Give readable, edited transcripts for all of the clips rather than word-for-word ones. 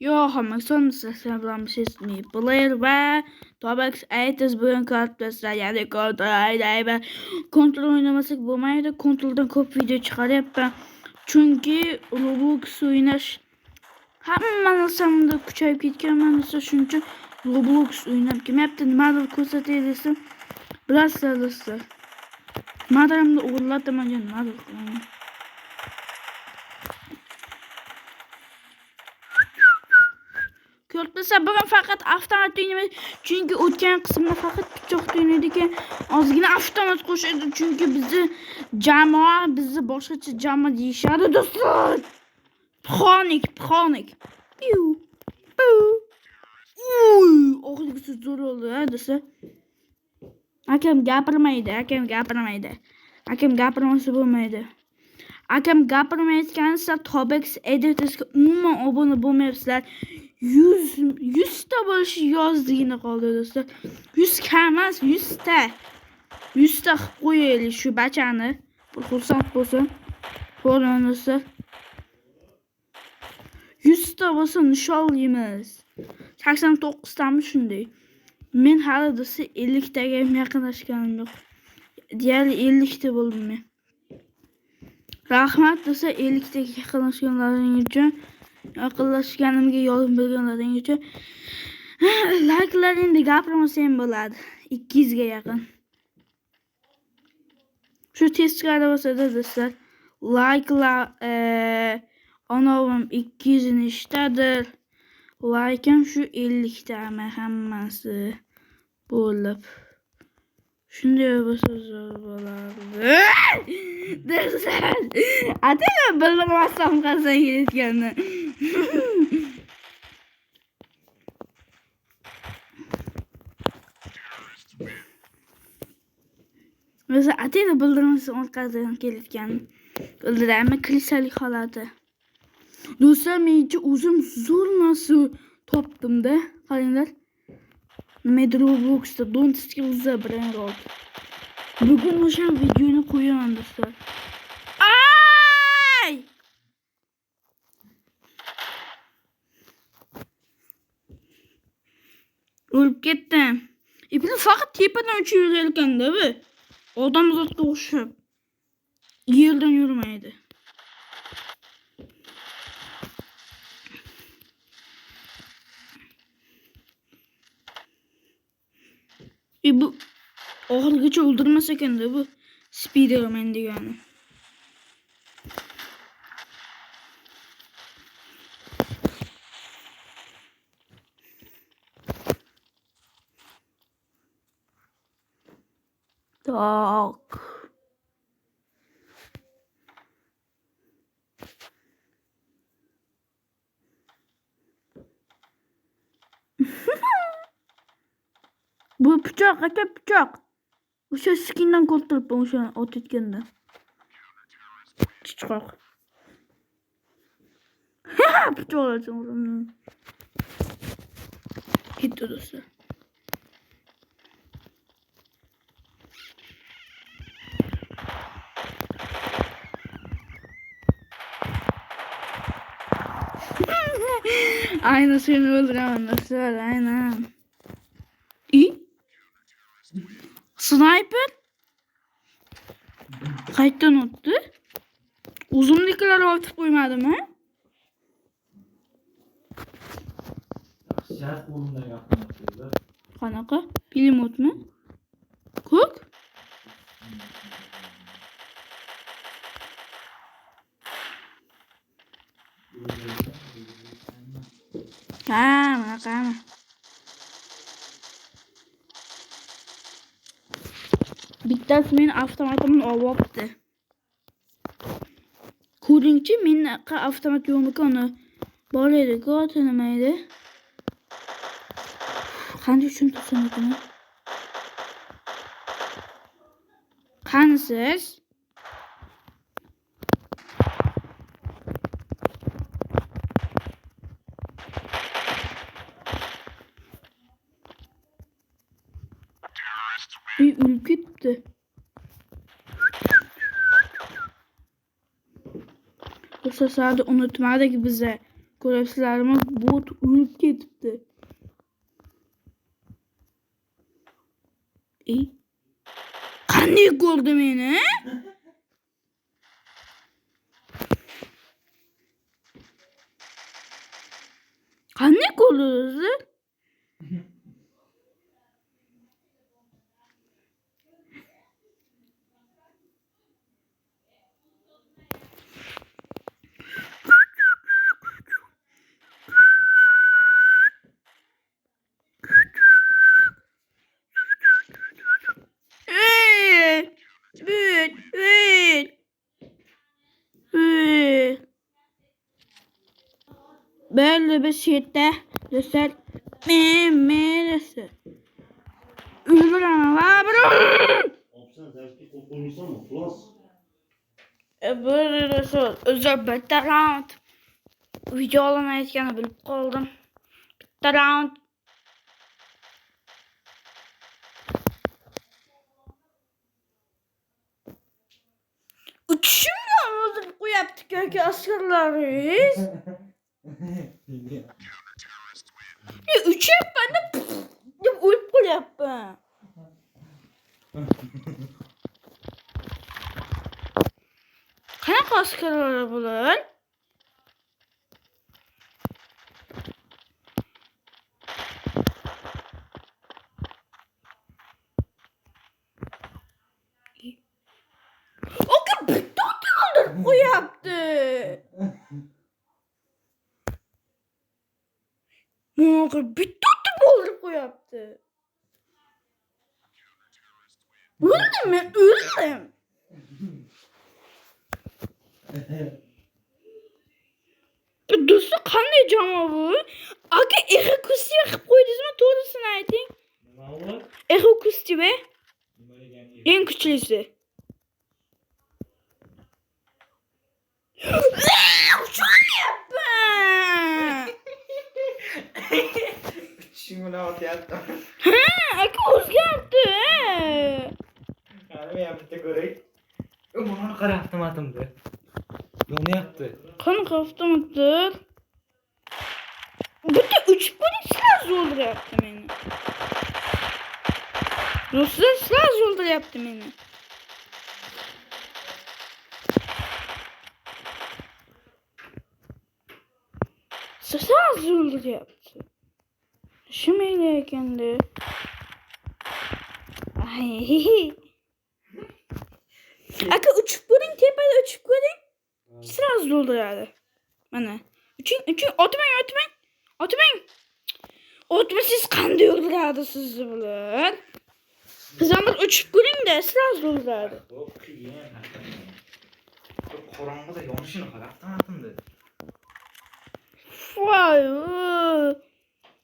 Yo, hammasini sizlar bilan Blair va Tobex aytiz bugun kartlaslar, ya'ni kontrol o'ynamasak bo'lmaydi. Kontroldan ko'p video chiqaryapman. Chunki Roblox o'ynash hamma narsamda kuchayib ketganman, shuning uchun Roblox o'ynab kelmayapti. Nimadir ko'rsatay desam, bilasizlar do'stlar. Nimadirni o'g'irlataman, nimadir qilaman. Ko'rtsa bugun faqat avtomat o'ynaymiz. Chunki o'tgan qismda faqat pichoqda o'ynaydik. Ozgina avtomat qo'shadi. Chunki bizni jamoa, bizni boshqacha jamoa deyishadi do'stlar. Pixonik. Piu. Oxirgisi zo'r oldu do'stlar. Akam gapirmaydi. Akam gapirmasa bo'lmaydi. Akam gapirmayotgansa Tobex Editors'ga umuman obuna bo'lmayapsizlar. 100 ta bo'lishi yozdigina qoldi do'stlar. 100 emas, 100 ta. 100 ta qilib qo'yaylik shu bachani. Xursand bo'lsin. Ko'rinsa 100 ta bo'lsa nishonlaymiz. 89 tami shunday. Men hali do'stlar 50 taga ham yaqinlashganim yo'q. Deyarli 50 ta bo'ldim men. Rahmat do'stlar 50 taga yaqinlashganlaring uchun. Yaqinlashganimga yordam berganlaring uchun. Like'laringni gapirmasam bo'ladi. 200 ga yaqin. Shu teskari bo'lsa-da do'stlar, like'lar onovim 200 nechtadir. Like'im shu 50 tami hammasi bo'lib. Shunday bo'lsa zo'r bo'ladi. Do'stlar, atayga bilmasam qanday ketganini. O'zi atayga bildirmasam orqasidan kelayotganini. Bildiraymi krisalik holati. Do'stlar, mencha o'zim zo'r narsa topdim-da. Qaranglar. Robloxda Don't Steal the Brain Rot. Bugun o'sha videoni qo'yaman do'stlar. Ay! O'lib ketdim. Ipni faqat tepadan uchib yurayotganda bu. Odamzodga o'xshab. Yerdan yurmaydi. Bu oxirgacha o'ldirmas ekanda bu Spiderman degani. Tak. Bu pichoq, aka pichoq. O'sha skindan ko'rtirib o'sha otayotganda. Pichoq. Pichoq olsin. Ketdi do'stlar. Aynen seni öldüremem do'stlar, aynen. Sniper qayerdan o'tdi? Uzunliklar otib qo'ymadimi? Shart qo'limda gapirmoqda. Qanaqa? Pulemyotmi? Ko'k? Qani. Bittasi men avtomatimni olibdi. Ko'ringchi, menaqa avtomat yo'qmi uni? Bor edi-ku, nima edi? Qanday tushuntirsin ekan? Qanisiz? O'lib ketdi. O'sha sadi unutmadik bize. Görevçilerime bot ölüp ketipti. Qanday ko'rdi meni? Qanday ko'rdi o'zi? Büyük. Böyle bir şeyde göster. Meresi. Ölür ama var. Sen zevkli kokulmuşsan mı? Plus. Böyle de söz. Özel bitta round. Videolarını aytganini bilib qoldim. Bitta round. Uçuşimdan o'ldirib qo'yapti yoki askarlaringiz. Uchayapmanda deb o'lib qolyapman. Qanaqa askarlar bular? Oka bitta o'ldirib qo'yapti. Oka bitta o'ldirib qo'yapti. Öldüm ben, öldüm. Do'stlar, qanday jamo bu? Aka, Echokustiga qilib qo'ydingizmi? To'g'risini ayting. Nima bu? Echokustiga Nima degani? eng kuchlisi. Uçamyapman. Uçishing bilan otyapti. Ha, aka o'zgardi. Qani men bitta ko'ray. Mana qara avtomatimda. Yonyapti. Qanaqa avtomatdir? Bitta 3 politsiyalar o'ldiryapti meni. Do'stlar, sizlar o'ldiryapti meni. Sizlar o'ldiryapti. Shumayli ekanda. Ay. Aka uchib ko'ring, tepada uchib ko'ring. Sraz o'ldiradi. Mana. Uching otmang. Otmasiz qanday o'ldiradi sizni bular? Sizlar bir uchib ko'ring-da, sraz o'ldiradi. Bu qiyin. Qorong'ida yonishini qara avtomatimda. Voy.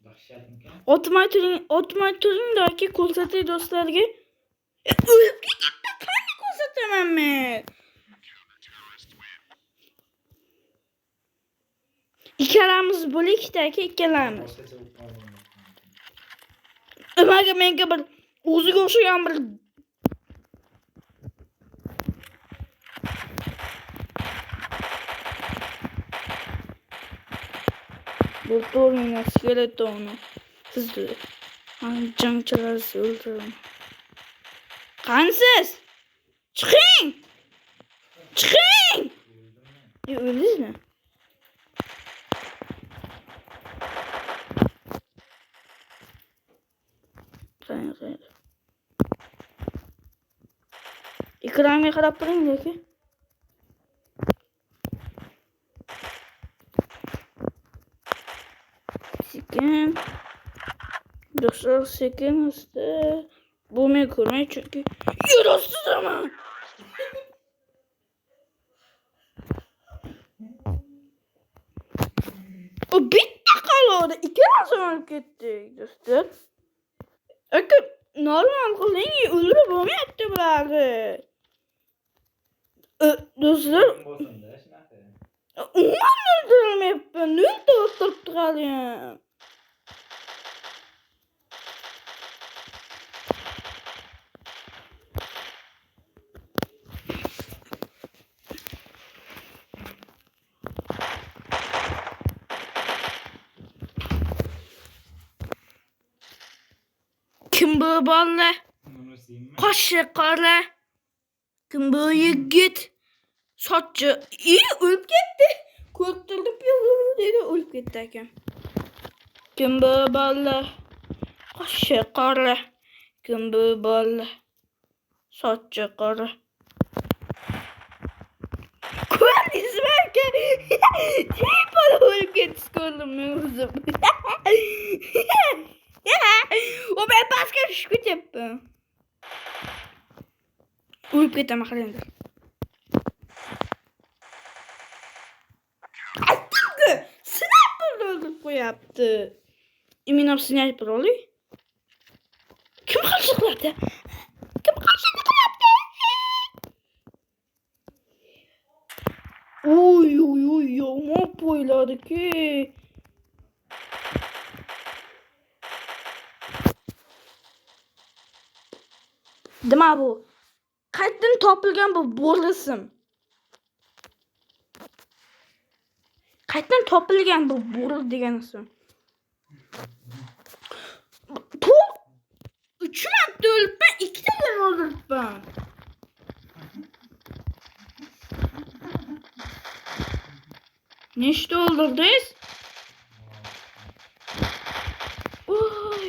Dahshatmikan. Otmay turing aka, ko'rsatay do'stlarga. O'lib ketibdi, qanday ko'rsataman men? Ikkalamiz bo'likda aka, ikkalamiz. Menga bir o'ziga o'xshagan bir Bultorina skeletonu. Sizni jangchilar o'ldiraman. Qansiz? Chiqing! O'ldingizmi? Qani. Ekranga qarab turing aka. Sekin. Do'stlar, sekin asta. Bu men ko'rmay chunki yer ostidaman. O bitta qoldi. Ikkalasi o'lib ketdik, do'stlar. Aka, normal qiling, o'ldirib bo'lmayapti bularni. Do'stlar, umuman o'ldirolmayapman. Nolta o'tirib turadigan. Kim bu bolla? Bunu sileyim mi? Kaşı kara. Kim bu yigit? Saçı. İyi ölüp gitti. Korkturdum ya dedi ölüp gitti ekan. Kim bu bolla? Kaşı kara. Kim bu bolla? Saçı kara. Ko'rdingiz aka? Telefon o'lib ketdi ko'rdim men o'zim. O men pastga tushib ketyapman. O'lib ketaman qaranglar. Aytdim-ku, sniperni o'ldirib qo'yapti. Imminov sniper olay. Kim qarshilik qiladi? Kim qarshilik qilyapti? Oy oy oy yomon poyladik-ki. Nima bu? Qayerdan topilgan bu bo'risim? Qayerdan topilgan bu bo'ri degan ism? Bu 3 marta o'libman, 2 tadan o'ldiribman. Nechta o'ldirdingiz? Oy,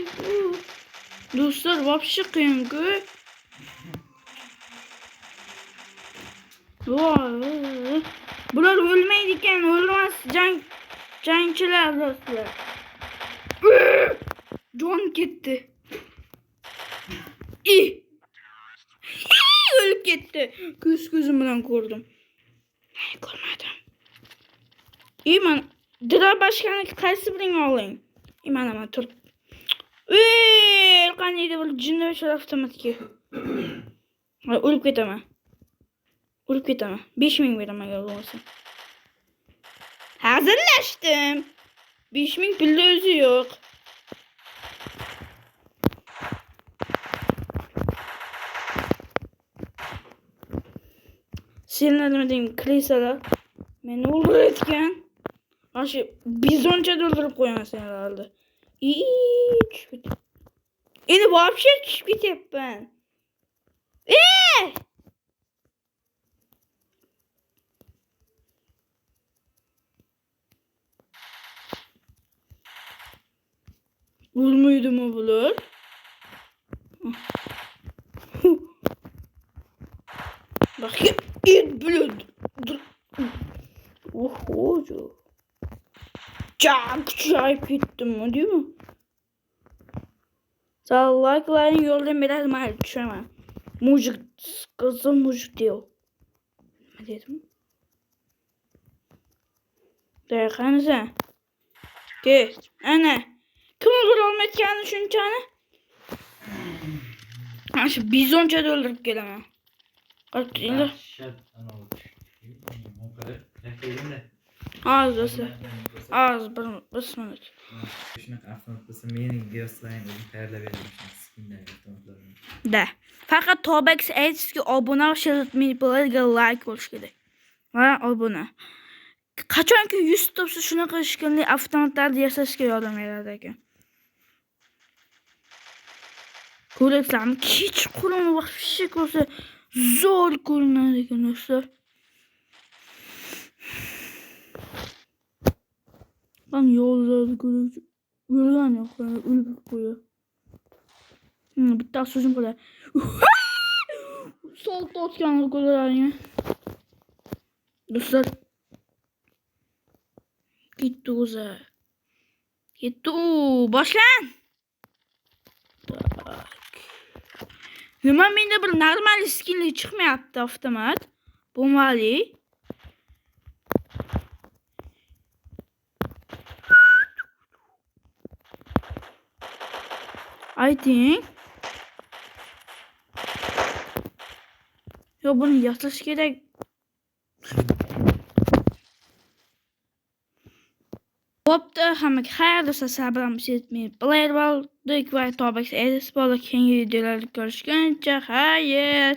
do'stlar, вообще qiyin-ku. Voy, bular o'lmaydi ekan, o'lmas jangchilar do'stlar. Jon ketdi. O'lib ketdi. Ko'zim bilan ko'rdim. Ko'rmadim. Man Drabashkani qaysi biring oling? Mana turib. Qaniydi bir jinnicha avtomatga. O'lib ketaman. 5000 beraman agar bo'lsa. Hazırlaştım. 5000 pilla o'zi yo'q. Senlar nima deyman, krisalar? Meni o'ldirayotgan. Aşı bizoncha doldurib qo'yaman senlarni. Tushib. Endi вообще tushib ketyapman. Ölmeydimi bular? Bak it blöd. Oho. Çok acayip gittim mi değil mi? Sağ like'ların yoldan biraz mal düşemem. Mucuk kızım mucuk diyor. Ne dedim? Derkanıza. Ki ana. Kim olur olmayacağını şunçanı? Şu bizonca da öldürüp gelemem. Kaç değil. Az basmadık. Shunaqa avtomat bo'lsa mening videoslarim o'zim tayyorlab bermoqchiman skindagi avtomatlarni. Da. Faqat Tobex aytishki obuna bo'lishni bo'ladigan like bo'lish kerak. Va obuna. Qachonki 100 topsa shunaqa ishkanli avtomatlarni yasashga yordam beradi ekan. Ko'ryapsizmi? Kechqurun vaqtda ko'rsa zo'r ko'rinadi ekan do'stlar. Ben yollarda görüyorum yok yani ölüp koyuyor. Bir daha sözüm kadar. Sol toskanlık kadar ya. Dostlar. Gitti uza. Gitti başlan. Nima menda bir normal skinli chiqmayapti avtomat. Bo'lmadi. I think. Yo bunu yasash kerak. Bo'pti, hammaga xayr do'stlar, sabrimiz yetmay player bo'ldik va Tobex Edis bola keyingi videolarda ko'rishguncha xayr.